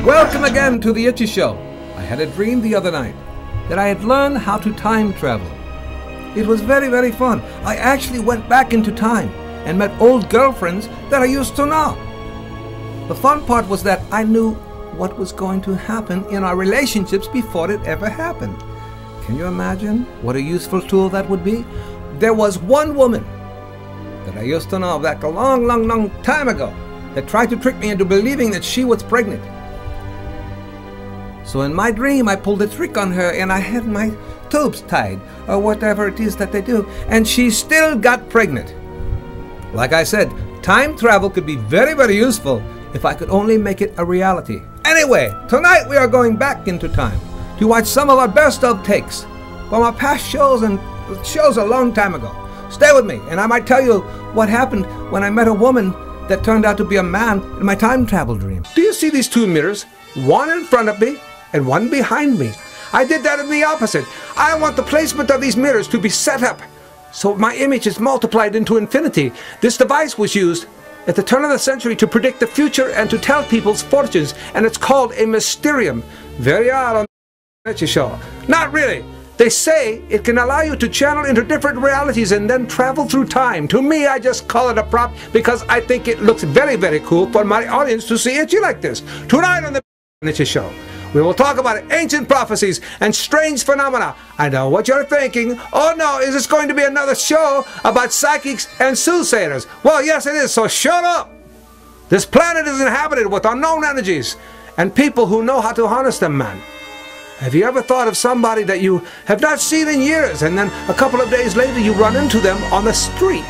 Welcome again to the Itchy Show. I had a dream the other night that I had learned how to time travel. It was very, very fun. I actually went back into time and met old girlfriends that I used to know. The fun part was that I knew what was going to happen in our relationships before it ever happened. Can you imagine what a useful tool that would be? There was one woman that I used to know back a long, long, long time ago that tried to trick me into believing that she was pregnant. So in my dream, I pulled a trick on her and I had my tubes tied, or whatever it is that they do, and she still got pregnant. Like I said, time travel could be very, very useful if I could only make it a reality. Anyway, tonight we are going back into time to watch some of our best of takes from our past shows and shows a long time ago. Stay with me, and I might tell you what happened when I met a woman that turned out to be a man in my time travel dream. Do you see these two mirrors? One in front of me and one behind me. I did that in the opposite. I want the placement of these mirrors to be set up so my image is multiplied into infinity. This device was used at the turn of the century to predict the future and to tell people's fortunes, and it's called a mysterium. Very odd on the Itchy Show. Not really. They say it can allow you to channel into different realities and then travel through time. To me, I just call it a prop because I think it looks very, very cool for my audience to see Itchy like this. Tonight on the Itchy Show, we will talk about ancient prophecies and strange phenomena. I know what you're thinking. Oh no, is this going to be another show about psychics and soothsayers? Well, yes it is, so shut up. This planet is inhabited with unknown energies and people who know how to harness them, man. Have you ever thought of somebody that you have not seen in years and then a couple of days later you run into them on the street?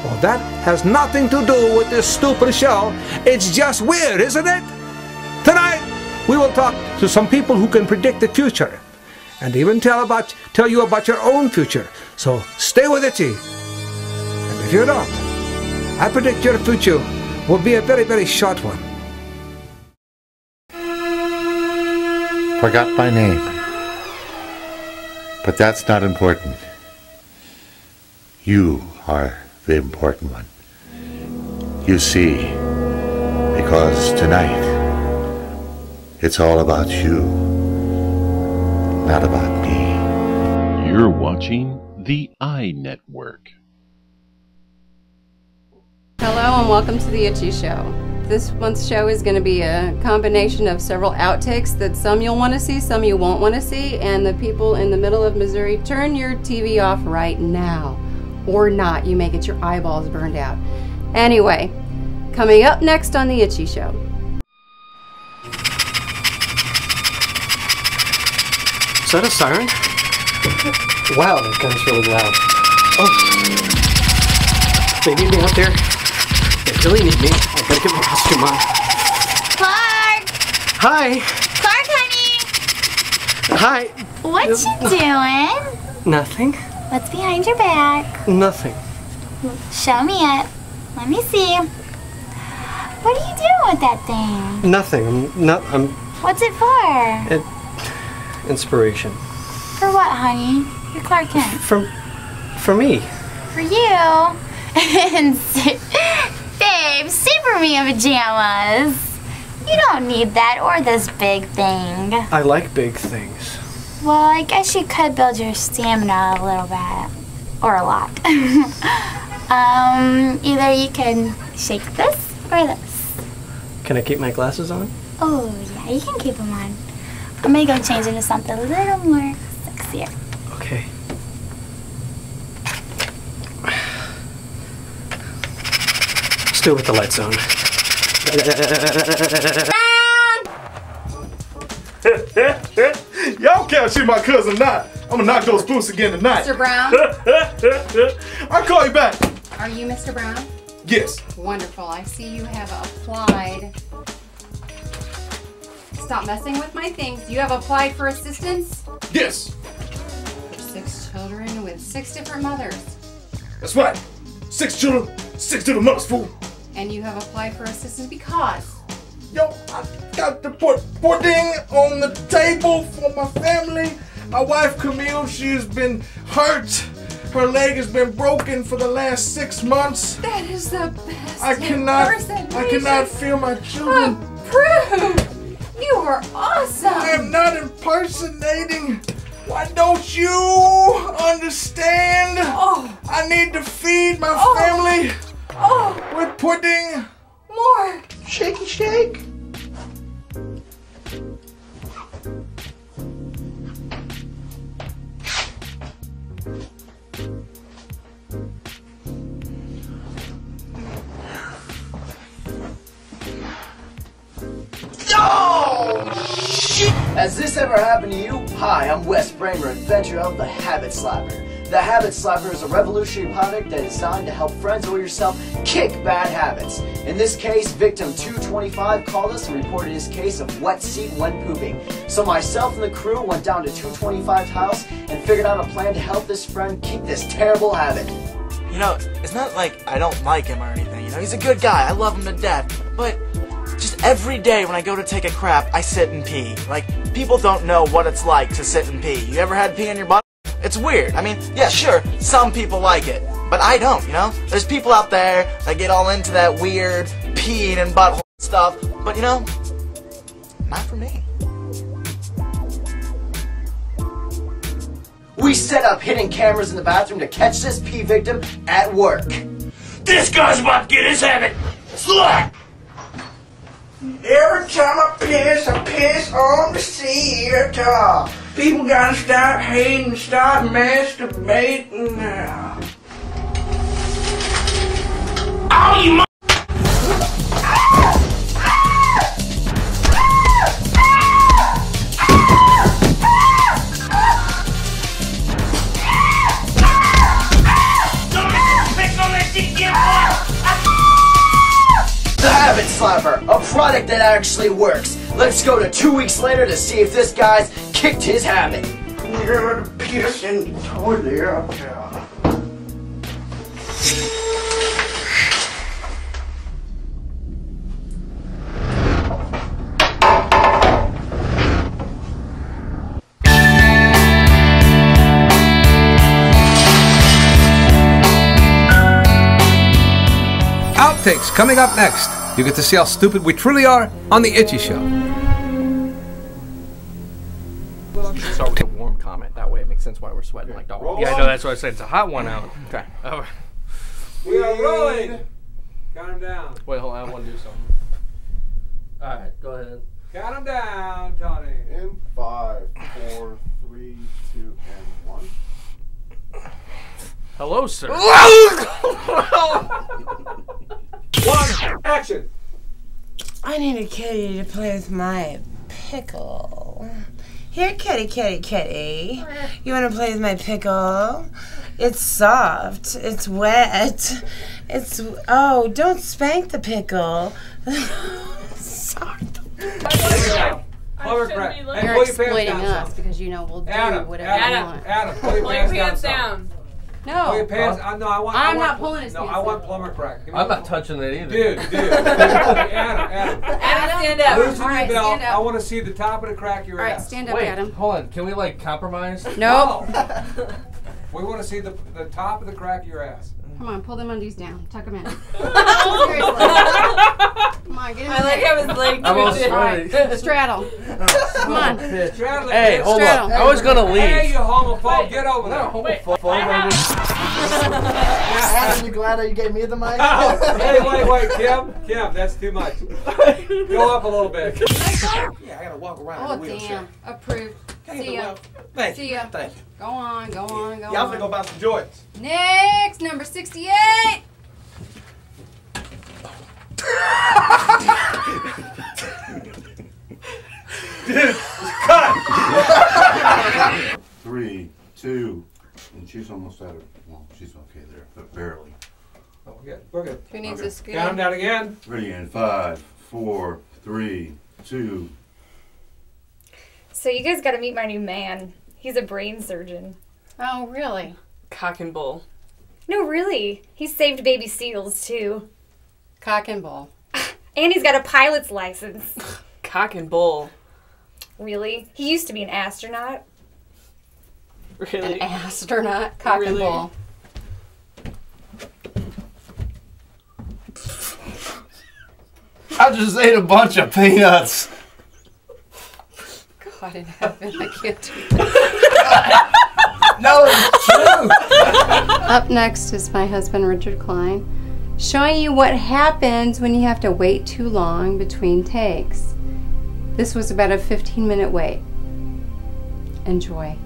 Well, that has nothing to do with this stupid show. It's just weird, isn't it? Tonight, we will talk to some people who can predict the future and even tell you about your own future. So stay with Itchy. And if you don't, I predict your future will be a very, very short one. Forgot my name. But that's not important. You are the important one. You see, because tonight, it's all about you, not about me. You're watching the iNetwork. Hello and welcome to the Itchy Show. This month's show is going to be a combination of several outtakes that some you'll want to see, some you won't want to see, and the people in the middle of Missouri, turn your TV off right now. Or not, you may get your eyeballs burned out. Anyway, coming up next on the Itchy Show. Is that a siren? Wow, that gun's really loud. Oh. They need me out there. They really need me. I better get my costume on. Clark! Hi! Clark, honey! Hi! What you doing? Nothing. What's behind your back? Nothing. Show me it. Let me see. What are you doing with that thing? Nothing. I'm What's it for? inspiration. For what, honey? You're Clark Kent. For me. For you. And babe, super me in pajamas. You don't need that or this big thing. I like big things. Well, I guess you could build your stamina a little bit. Or a lot. Either you can shake this or this. Can I keep my glasses on? Oh, yeah, you can keep them on. I'm gonna go change into something a little more sexier. Okay. Still with the lights on. Y'all can't see my cousin not. I'm gonna knock those boots again tonight. Mr. Brown? I'll call you back. Are you Mr. Brown? Yes. Wonderful. I see you have applied. Stop messing with my things. You have applied for assistance? Yes. For 6 children with 6 different mothers. That's right. 6 children, 6 different mothers, fool. And you have applied for assistance because? Yo, I got to put pudding on the table for my family. My wife Camille, she's been hurt. Her leg has been broken for the last 6 months. That is the best I cannot feel my children. Prove! You were awesome. I am not impersonating. Why don't you understand? Oh. I need to feed my family with pudding. More. Shaky shake. Has this ever happened to you? Hi, I'm Wes Bramer, inventor of the Habit Slapper. The Habit Slapper is a revolutionary product that is designed to help friends or yourself kick bad habits. In this case, victim 225 called us and reported his case of wet seat when pooping. So myself and the crew went down to 225's house and figured out a plan to help this friend keep this terrible habit. You know, it's not like I don't like him or anything. You know, he's a good guy. I love him to death. But just every day when I go to take a crap, I sit and pee. Like, people don't know what it's like to sit and pee. You ever had pee in your butt? It's weird. I mean, yeah, sure, some people like it, but I don't, you know? There's people out there that get all into that weird peeing and butthole stuff, but, you know, not for me. We set up hidden cameras in the bathroom to catch this pee victim at work. This guy's about to get his habit. Slut! Every time I piss on the seat. People gotta stop hating, stop masturbating now. Oh, you The Habit Slapper, a product that actually works. Let's go to 2 weeks later to see if this guy's kicked his habit. You're gonna piss in the toilet. Outtakes coming up next. You get to see how stupid we truly are on The Itchy Show. Start with a warm comment. That way it makes sense why we're sweating like dogs. Yeah, I know, that's what I said. It's a hot one out. Okay. We are rolling. Count him down. Wait, hold on. I want to do something. All right, go ahead. Count him down, Tony. In 5, 4, 3, 2, and 1. Hello, sir. One, action. I need a kitty to play with my pickle. Here, kitty, kitty, kitty. You want to play with my pickle? It's soft. It's wet. It's... Oh, don't spank the pickle. Sorry. You're exploiting us because you know we'll do whatever you want. Adam, pull your pants down. No. Pull your pants. No, I'm not pulling his pants I want plumber crack. I'm not touching it either. Dude. Adam, stand up. Loosen All right, your belt. stand up. I want to see the top of the crack of your All right, ass. stand up, Wait, Adam. hold on. Can we, like, compromise? Nope. We want to see the top of the crack of your ass. Come on, pull them undies down. Tuck them in. Seriously. Come on, get in I like how his leg I'm all twitches. sweaty. Straddle. Come on. Straddle. Hey, hold Straddle. up. I was gonna leave. Hey, you homophobe, get over there. Adam, you glad that you gave me the mic? Hey, wait, Kim, that's too much. Go up a little bit. Yeah, I gotta walk around in a wheelchair. Damn. Approved. See ya. Thank See you. ya. Thank you. Go on. Yeah, I'm on. gonna go buy some joints. Next, number 68. Dude, cut! 3, 2, and she's almost at it. Well, she's okay there, but barely. Oh, we're good. Who needs a scoop? Count them down again. Ready in 5, 4, 3, 2. So you guys got to meet my new man. He's a brain surgeon. Oh, really? Cock and bull. No, really. He saved baby seals, too. Cock and bull. And he's got a pilot's license. Cock and bull. Really? He used to be an astronaut. Really? An astronaut? Cock and bull. I just ate a bunch of peanuts. God in heaven, I can't do this. No, it's true. Up next is my husband, Richard Klein, showing you what happens when you have to wait too long between takes. This was about a 15-minute wait. Enjoy.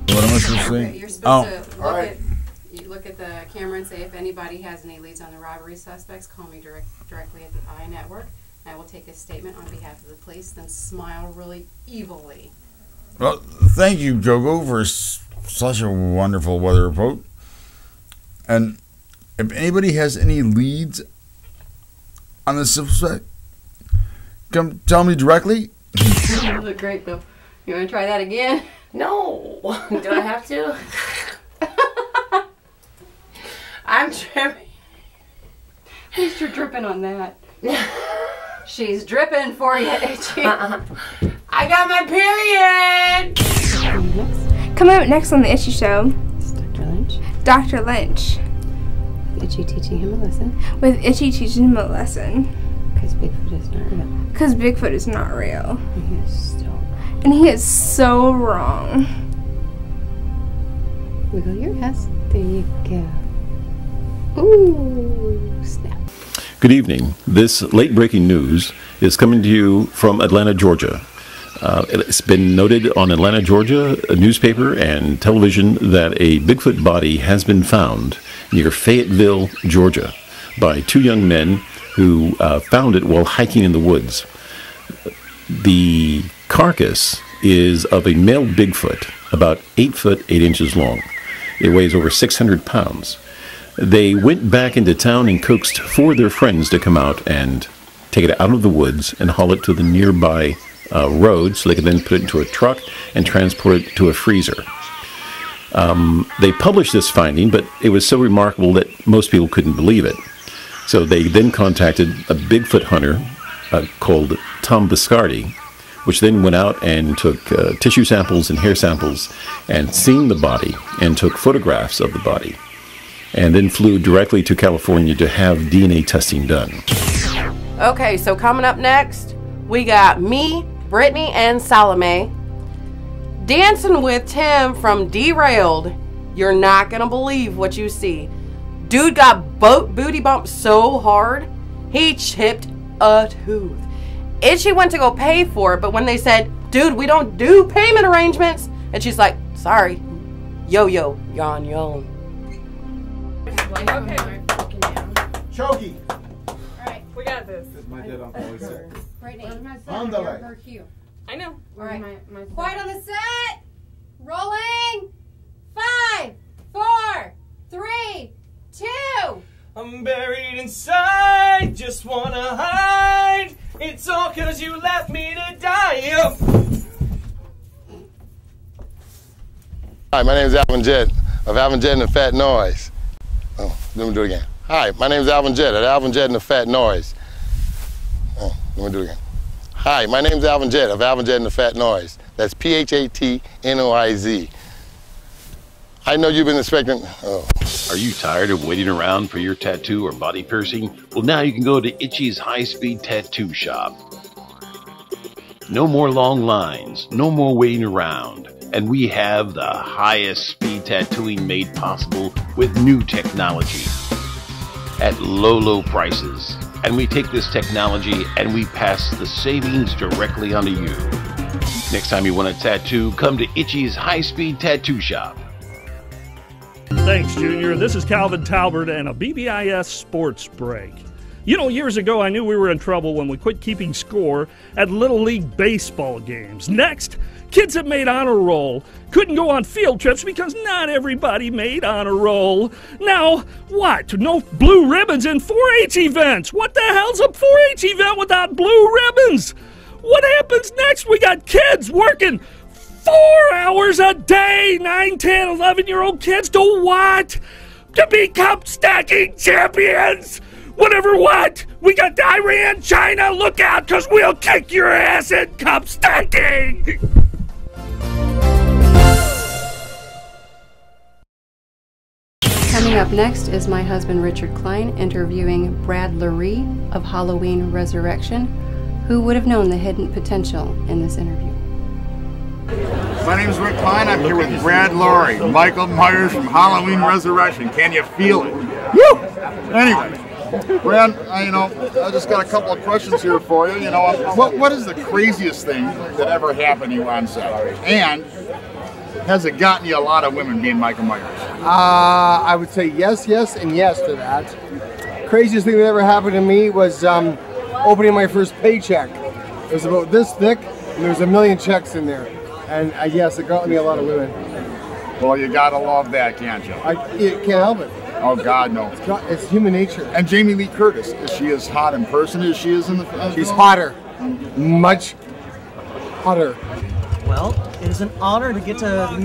What am I supposed to say? You're supposed to look at the camera and say, if anybody has any leads on the robbery suspects, call me directly at the iNetwork. I will take a statement on behalf of the police, then smile really evilly. Well, thank you, Jogo, for such a wonderful weather report. And if anybody has any leads on the suspect, come tell me directly. You look great, though. You want to try that again? No. Do I have to? I'm dripping. At least you're dripping on that. She's dripping for you, Itchy. I got my period. Coming up next on the Itchy Show, Dr. Lynch. Dr. Lynch. Itchy teaching him a lesson. With Itchy teaching him a lesson. Because Bigfoot is not real. Because Bigfoot is not real. And he is so And he is so wrong. Wiggle your ass. There you go. Ooh, snap. Good evening. This late-breaking news is coming to you from Atlanta, Georgia. It's been noted on Atlanta, Georgia, a newspaper and television, that a Bigfoot body has been found near Fayetteville, Georgia, by two young men who found it while hiking in the woods. The carcass is of a male Bigfoot, about 8 foot 8 inches long. It weighs over 600 pounds. They went back into town and coaxed 4 of their friends to come out and take it out of the woods and haul it to the nearby road so they could then put it into a truck and transport it to a freezer. They published this finding, but it was so remarkable that most people couldn't believe it. So they then contacted a Bigfoot hunter called Tom Biscardi, which then went out and took tissue samples and hair samples and seen the body and took photographs of the body, and then flew directly to California to have DNA testing done. Okay, so coming up next, we got me, Brittany, and Salome dancing with Tim from Derailed. You're not gonna believe what you see. Dude got booty bumped so hard, he chipped a tooth. Itchy went to go pay for it, but when they said, dude, we don't do payment arrangements, and she's like, sorry, yo-yo, yon. Okay. Choky. Alright, we got this. My dead uncle always said. Brittany, On the way. her cue. I know. Alright, quiet on the set! Rolling! 5, 4, 3, 2! I'm buried inside, just wanna hide. It's all 'cause you left me to die. Hi, my name is Alvin Jett of Alvin Jett and the Fat Noise. Oh, let me do it again. Hi, my name is Alvin Jett of Alvin Jett and the Fat Noise. Oh, let me do it again. Hi, my name is Alvin Jett of Alvin Jett and the Fat Noise. That's Phatnoiz. I know you've been expecting. Oh. Are you tired of waiting around for your tattoo or body piercing? Well, now you can go to Itchy's High-Speed Tattoo Shop. No more long lines, no more waiting around. And we have the highest speed tattooing made possible with new technology at low prices. And we take this technology and we pass the savings directly onto you. Next time you want a tattoo, come to Itchy's High-Speed Tattoo Shop. Thanks, Junior. This is Calvin Talbert and a BBIS Sports Break. You know, years ago I knew we were in trouble when we quit keeping score at Little League baseball games. Next, kids that made honor roll couldn't go on field trips because not everybody made honor roll. Now, what? No blue ribbons in 4-H events. What the hell's a 4-H event without blue ribbons? What happens next? We got kids working 4 hours a day, 9, 10, 11-year-old kids to what? To be cup stacking champions! Whatever what? We got Iran, China, look out, cause we'll kick your ass in cup stacking! Coming up next is my husband Richard Klein interviewing Brad Lurie of Halloween Resurrection, who would have known the hidden potential in this interview. My name is Rick Klein. I'm here with Brad Laurie, Michael Myers from Halloween Resurrection. Can you feel it? Woo! Anyway, Brad, I just got a couple of questions here for you. What is the craziest thing that ever happened to you on set? And has it gotten you a lot of women being Michael Myers? I would say yes, and yes to that. Craziest thing that ever happened to me was opening my first paycheck. It was about this thick, and there was 1 million checks in there. And yes, it got me a lot of women. Well, you gotta love that, can't you? I can't help it. Oh God, no. It's human nature. And Jamie Lee Curtis, is she as hot in person as she is in the She's hotter. Much hotter. Well, it is an honor to get to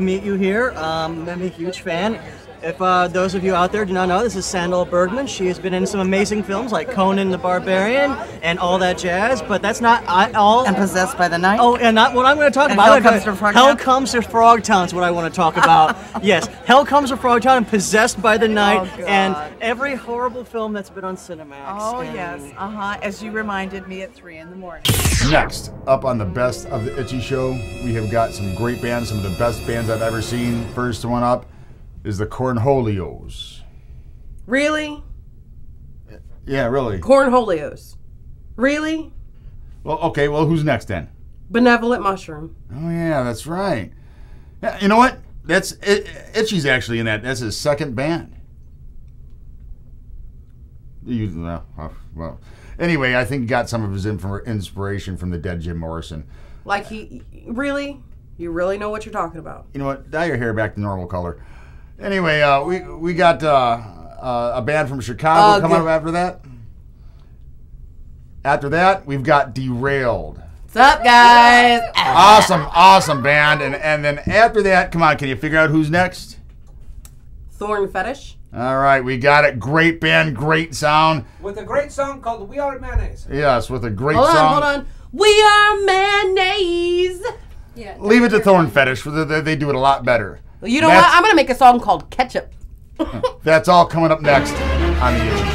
meet you here. I'm a huge fan. If those of you out there do not know, this is Sandal Bergman. She has been in some amazing films like Conan the Barbarian and all that jazz, but that's not all. And Possessed by the Night. Oh, and not what I'm going to talk about. Hell Comes to Frogtown is what I want to talk about. Yes, Hell Comes to Frogtown and Possessed by the Night and every horrible film that's been on Cinemax. Oh, yes. As you reminded me at 3 in the morning. Next, up on the Best of the Itchy Show, we have got some great bands, some of the best bands I've ever seen. First one up is the Cornholios. Really? Yeah, really. Cornholios. Really? Well, okay, who's next then? Benevolent Mushroom. Oh, yeah, that's right. Yeah, you know what? That's Itchy's actually in that. That's his second band. Well, anyway, I think he got some of his inspiration from the dead Jim Morrison. Like really? You really know what you're talking about. You know what? Dye your hair back to normal color. Anyway, we got a band from Chicago coming up after that. After that, we've got Derailed. What's up, guys? Awesome band. And then after that, come on, can you figure out who's next? Thorn Fetish. All right, we got it. Great band, great sound. With a great song called We Are Mayonnaise. Yes, with a great song. Hold on. We Are Mayonnaise. Yeah. Leave it to Thorn Fetish. They do it a lot better. You know what? I'm going to make a song called Ketchup. That's all coming up next on the Itchy Show.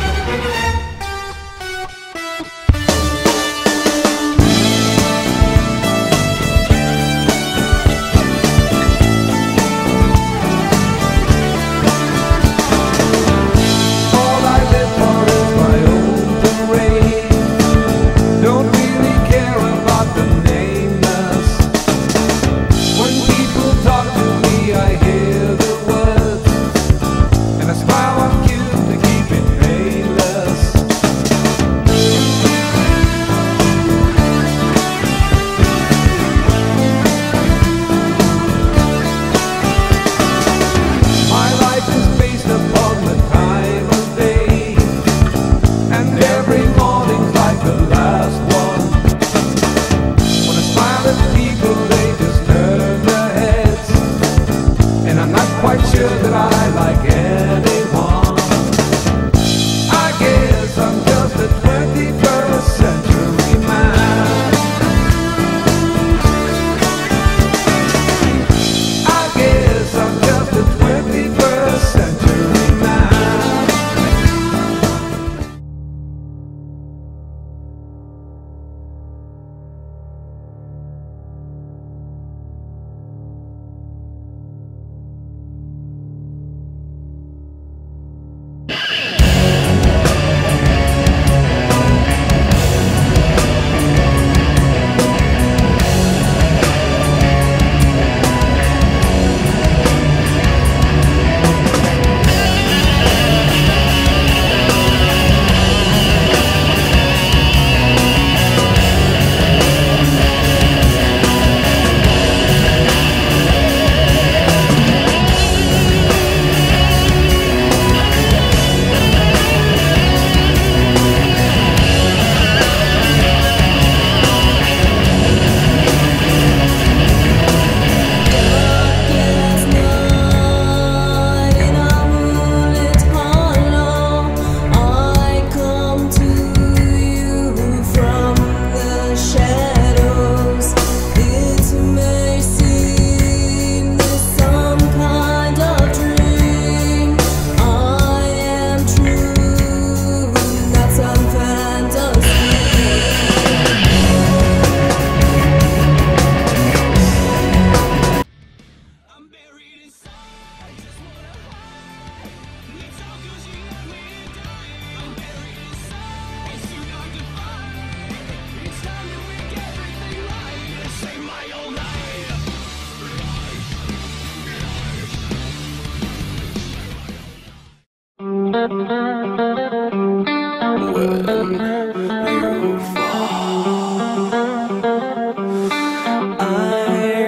And a smile on cue to keep it painless. I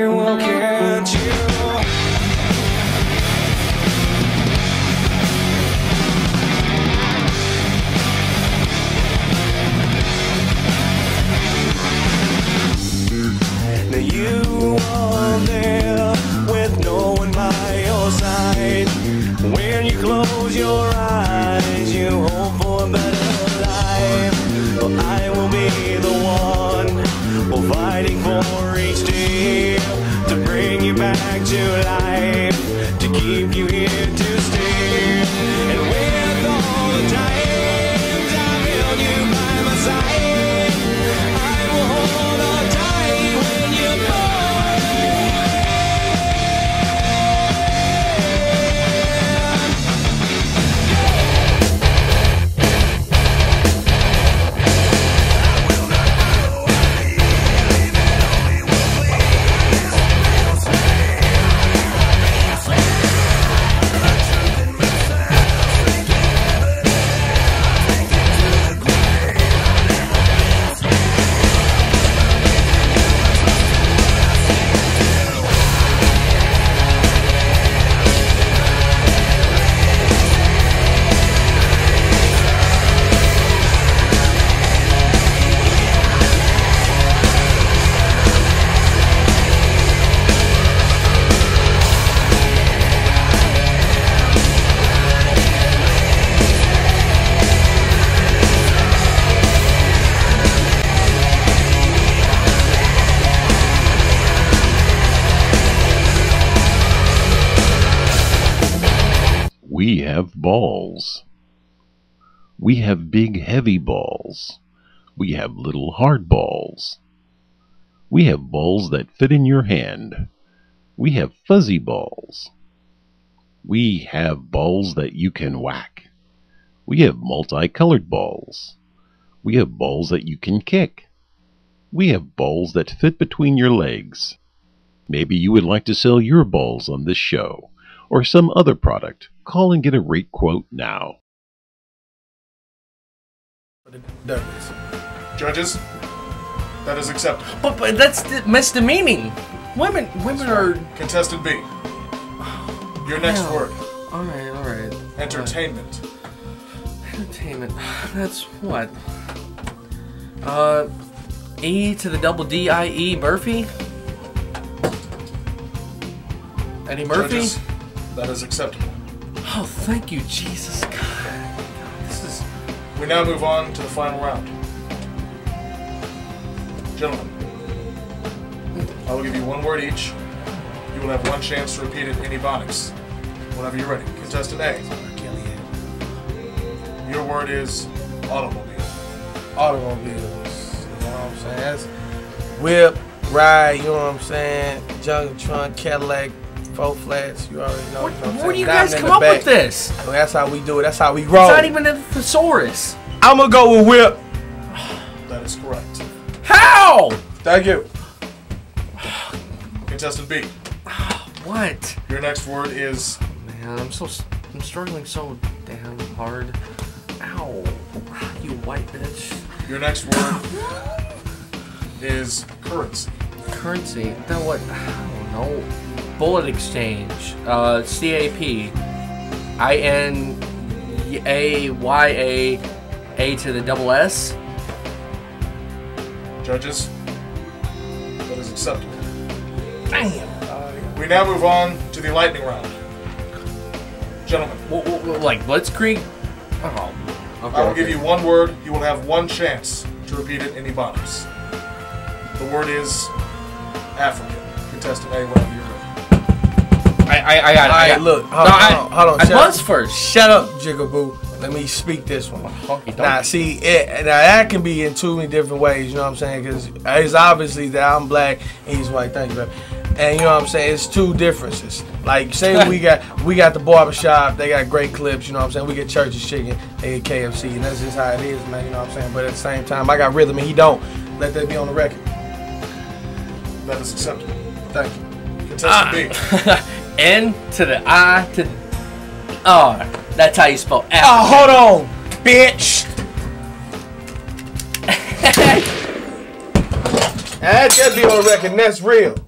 will catch you. Now you are there with no one by your side. When you close your eyes, you hope for a better life. Well, I will be the one, well, fighting for each day to bring you back to life, to keep you here to stay. And with all the times I've held you by my side, I will hold on tight when you fall. We have balls. We have big, heavy balls. We have little, hard balls. We have balls that fit in your hand. We have fuzzy balls. We have balls that you can whack. We have multicolored balls. We have balls that you can kick. We have balls that fit between your legs. Maybe you would like to sell your balls on this show or some other product. Call and get a rate quote now. Judges, that is acceptable. But that's misdemeaning. Women are... Contestant B, your next word. All right. Entertainment. Entertainment. That's what? E to the double D-I-E, Murphy? Eddie Murphy? Judges, that is acceptable. Oh, thank you, Jesus. God, this is... We now move on to the final round. Gentlemen, I will give you one word each. You will have one chance to repeat it in Ebonics. Whenever you're ready. Contestant A. Your word is automobile. Automobiles. You know what I'm saying? That's whip, ride, you know what I'm saying? Jungle trunk, Cadillac, four flats, you already know. Where do you guys come up with this? Well, that's how we do it. That's how we roll. It's not even a thesaurus. I'm gonna go with whip. That is correct. How? Thank you. Contestant B. What? Your next word is... Man, I'm struggling so damn hard. Ow. You white bitch. Your next word is currency. Currency? Then what? I don't know. Bullet exchange. CAP. INAYA. A to the double S. Judges, that is acceptable. Damn. We now move on to the lightning round. Gentlemen. Like Blitzkrieg? Oh. Okay, I will give you one word. You will have one chance to repeat it in Ebonics. The word is African. Contestant A, whenever you're ready. I got it. All right, look. Hold on. I buzzed first. Shut up, Jigaboo. Let me speak this one. Now, see, now that can be in too many different ways, you know what I'm saying? Because it's obviously that I'm black and he's white. Thank you, baby. And you know what I'm saying? It's two differences. Like, say we got the barbershop, they got great clips, you know what I'm saying? We get Church's Chicken, they get KFC, and that's just how it is, man, you know what I'm saying? But at the same time, I got rhythm and he don't. Let that be on the record. That is acceptable. Thank you. Contestant B. N to the I to the R. That's how you spell African. Oh, hold on, bitch. That just be on record. That's real.